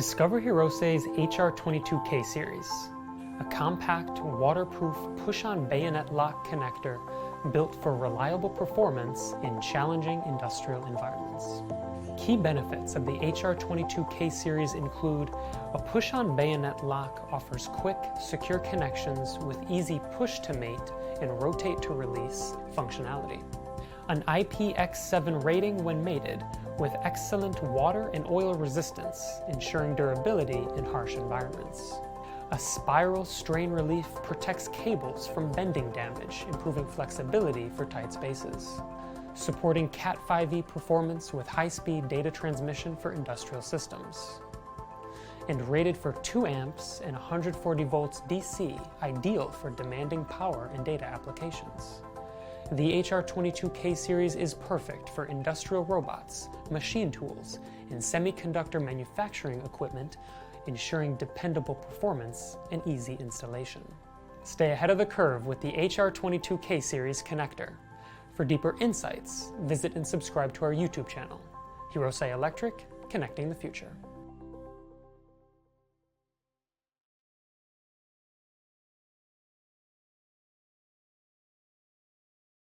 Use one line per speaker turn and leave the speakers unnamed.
Discover Hirose's HR22K series, a compact, waterproof, push-on bayonet lock connector built for reliable performance in challenging industrial environments. Key benefits of the HR22K series include a push-on bayonet lock offers quick, secure connections with easy push-to-mate and rotate-to-release functionality. An IPX7 rating when mated, with excellent water and oil resistance, ensuring durability in harsh environments. A spiral strain relief protects cables from bending damage, improving flexibility for tight spaces. Supporting Cat5e performance with high-speed data transmission for industrial systems. And rated for 2 amps and 140 volts DC, ideal for demanding power and data applications. The HR22K series is perfect for industrial robots, machine tools, and semiconductor manufacturing equipment, ensuring dependable performance and easy installation. Stay ahead of the curve with the HR22K series connector. For deeper insights, visit and subscribe to our YouTube channel, Hirose Electric, Connecting the Future.